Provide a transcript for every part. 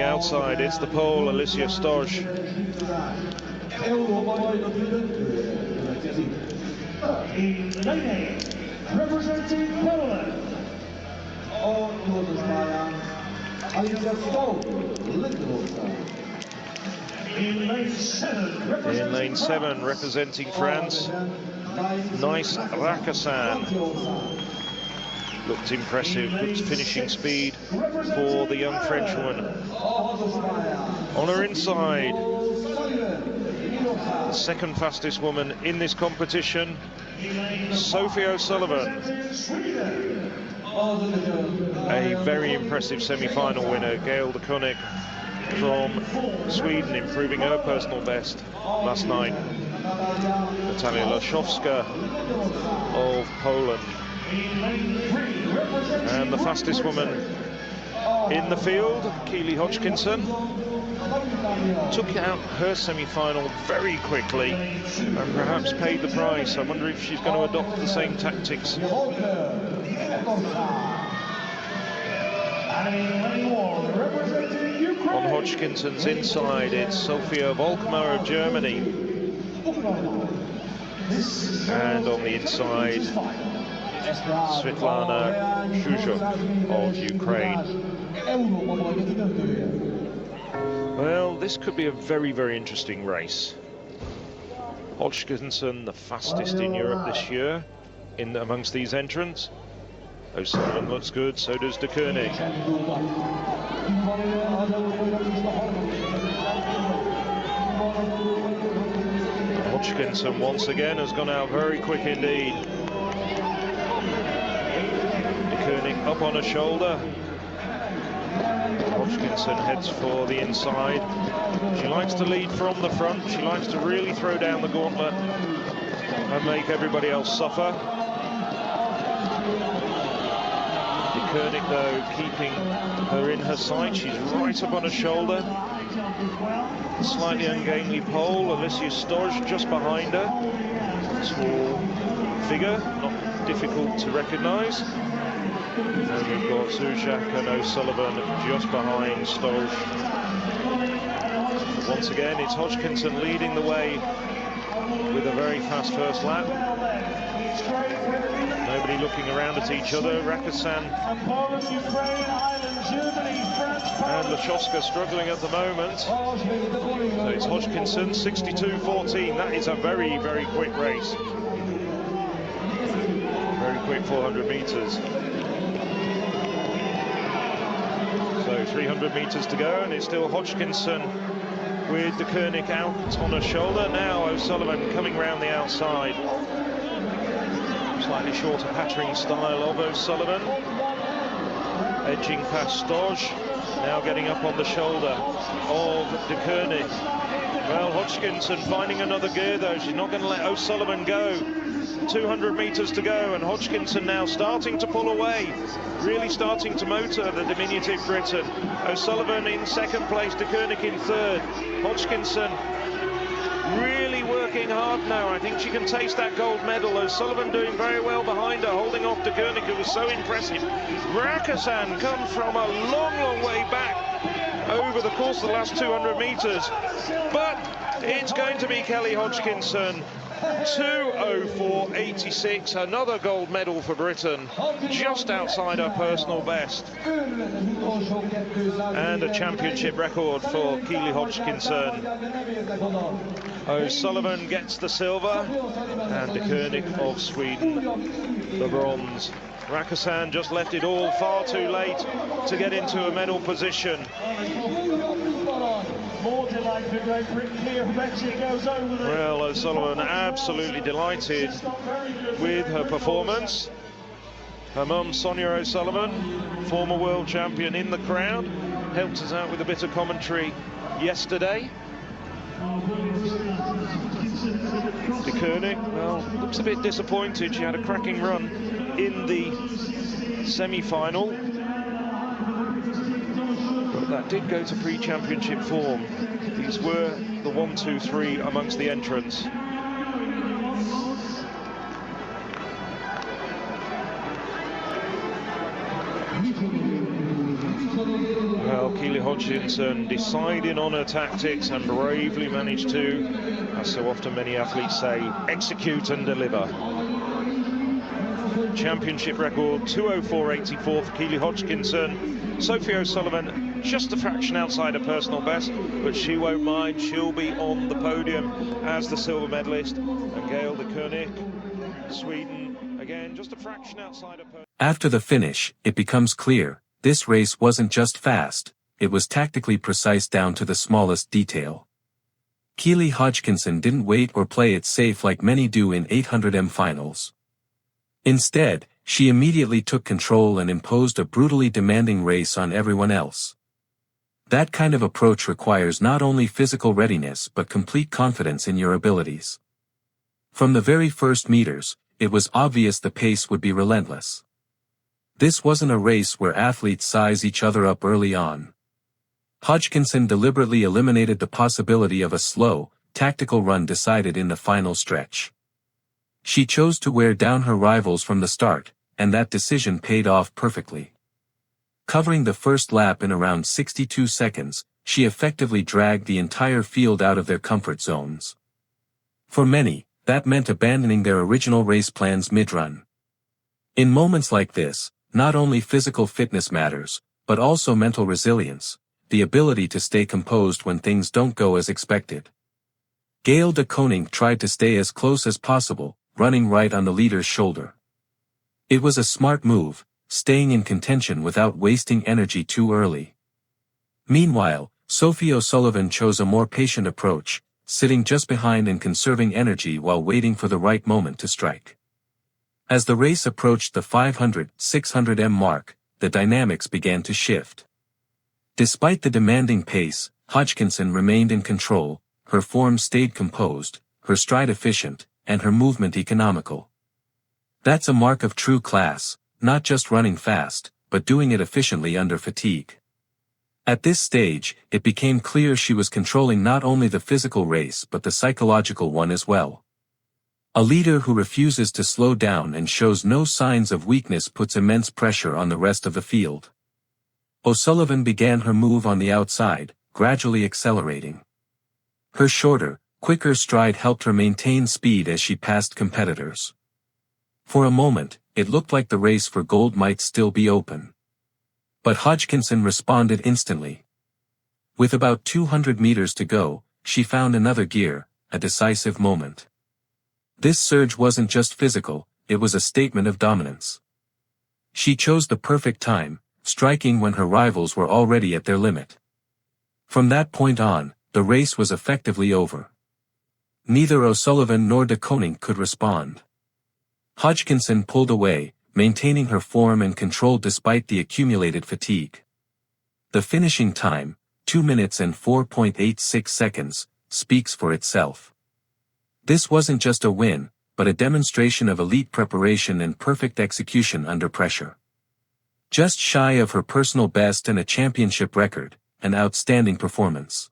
outside, it's the Pole, Alicia Storch. Representing Poland, in lane 7, representing France, Nice Rakassan. Looked impressive, good finishing speed for the young Frenchwoman. On her inside, the second fastest woman in this competition, Sophie O'Sullivan. A very impressive semi-final winner, Gaël De Coninck from Sweden, improving her personal best last night. Natalia Laszowska of Poland. And the fastest woman in the field, Keely Hodgkinson, took out her semi-final very quickly and perhaps paid the price. I wonder if she's going to adopt the same tactics. On Hodgkinson's inside, it's Sofia Volkmar of Germany. And on the inside, Svetlana Shuzhuk of Ukraine. Well, this could be a very, very interesting race. Hodgkinson, the fastest in Europe this year, amongst these entrants. O'Sullivan looks good, so does De Coninck. Hodgkinson once again has gone out very quick indeed. De Coninck up on her shoulder. Hodgkinson heads for the inside. She likes to lead from the front. She likes to really throw down the gauntlet and make everybody else suffer. De Coninck, though, keeping her in her sight. She's right up on her shoulder. The slightly ungainly pole, Alicia Storch just behind her. Small figure, not difficult to recognise. And we've got Zuzak and O'Sullivan just behind Storch. Once again, it's Hodgkinson leading the way with a very fast first lap. Nobody looking around at each other. Rakassan and Laszowska struggling at the moment. So it's Hodgkinson, 62.14. That is a very, very quick race. Very quick 400 metres. So 300 metres to go, and it's still Hodgkinson with De Coninck out on her shoulder. Now O'Sullivan coming round the outside. Slightly shorter pattering style of O'Sullivan. Edging past Storch. Now getting up on the shoulder of De Coninck. Well, Hodgkinson finding another gear though. She's not going to let O'Sullivan go. 200 metres to go, and Hodgkinson now starting to pull away. Really starting to motor the diminutive Briton. O'Sullivan in second place, De Coninck in third. Hodgkinson really working hard now. I think she can taste that gold medal. O'Sullivan doing very well behind her, holding off De Coninck, who was so impressive. Rakassan comes from a long, long way back over the course of the last 200 metres. But it's going to be Keely Hodgkinson. 2:04.86, another gold medal for Britain, just outside her personal best. And a championship record for Keely Hodgkinson. O'Sullivan gets the silver, and De Coninck of Sweden the bronze. Rakassan just left it all far too late to get into a medal position. More delight for Great Britain here. Betty goes over the... Well, O'Sullivan absolutely delighted with her performance. Her mum, Sonia O'Sullivan, former world champion in the crowd, helped us out with a bit of commentary yesterday. De Coninck, well, looks a bit disappointed. She had a cracking run in the semi-final. That did go to pre-championship form. These were the 1, 2, 3 amongst the entrants. Well, Well, Keely Hodgkinson deciding on her tactics and bravely managed to, as so often many athletes say, execute and deliver. Championship record 2:04.84 for Keely Hodgkinson. Sophie O'Sullivan just a fraction outside her personal best, but she won't mind. She'll be on the podium as the silver medalist. And Gaël De Coninck, Sweden, again just a fraction outside her personal. After the finish, it becomes clear, this race wasn't just fast, it was tactically precise down to the smallest detail. Keely Hodgkinson didn't wait or play it safe like many do in 800m finals. Instead, she immediately took control and imposed a brutally demanding race on everyone else. That kind of approach requires not only physical readiness but complete confidence in your abilities. From the very first meters, it was obvious the pace would be relentless. This wasn't a race where athletes size each other up early on. Hodgkinson deliberately eliminated the possibility of a slow, tactical run decided in the final stretch. She chose to wear down her rivals from the start, and that decision paid off perfectly. Covering the first lap in around 62 seconds, she effectively dragged the entire field out of their comfort zones. For many, that meant abandoning their original race plans mid-run. In moments like this, not only physical fitness matters, but also mental resilience, the ability to stay composed when things don't go as expected. Gaël De Coninck tried to stay as close as possible, running right on the leader's shoulder. It was a smart move, staying in contention without wasting energy too early. Meanwhile, Sophie O'Sullivan chose a more patient approach, sitting just behind and conserving energy while waiting for the right moment to strike. As the race approached the 500-600m mark, the dynamics began to shift. Despite the demanding pace, Hodgkinson remained in control, her form stayed composed, her stride efficient, and her movement economical. That's a mark of true class, not just running fast, but doing it efficiently under fatigue. At this stage, it became clear she was controlling not only the physical race but the psychological one as well. A leader who refuses to slow down and shows no signs of weakness puts immense pressure on the rest of the field. O'Sullivan began her move on the outside, gradually accelerating. Her shorter, quicker stride helped her maintain speed as she passed competitors. For a moment, it looked like the race for gold might still be open. But Hodgkinson responded instantly. With about 200 meters to go, she found another gear, a decisive moment. This surge wasn't just physical, it was a statement of dominance. She chose the perfect time, striking when her rivals were already at their limit. From that point on, the race was effectively over. Neither O'Sullivan nor De Coninck could respond. Hodgkinson pulled away, maintaining her form and control despite the accumulated fatigue. The finishing time, 2 minutes and 4.86 seconds, speaks for itself. This wasn't just a win, but a demonstration of elite preparation and perfect execution under pressure. Just shy of her personal best and a championship record, an outstanding performance.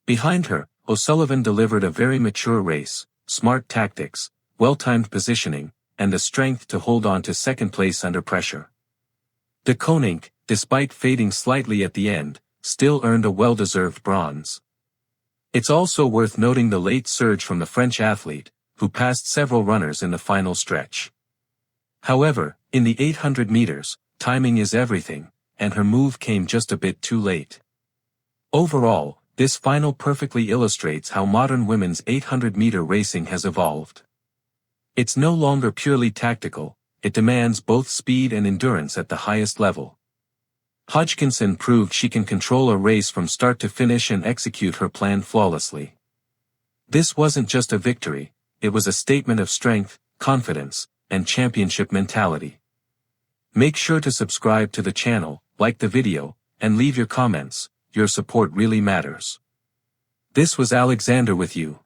Behind her, O'Sullivan delivered a very mature race, smart tactics, well-timed positioning, and the strength to hold on to second place under pressure. De Coninck, despite fading slightly at the end, still earned a well-deserved bronze. It's also worth noting the late surge from the French athlete, who passed several runners in the final stretch. However, in the 800 meters, timing is everything, and her move came just a bit too late. Overall, this final perfectly illustrates how modern women's 800-meter racing has evolved. It's no longer purely tactical, it demands both speed and endurance at the highest level. Hodgkinson proved she can control a race from start to finish and execute her plan flawlessly. This wasn't just a victory, it was a statement of strength, confidence, and championship mentality. Make sure to subscribe to the channel, like the video, and leave your comments. Your support really matters. This was Alexander with you.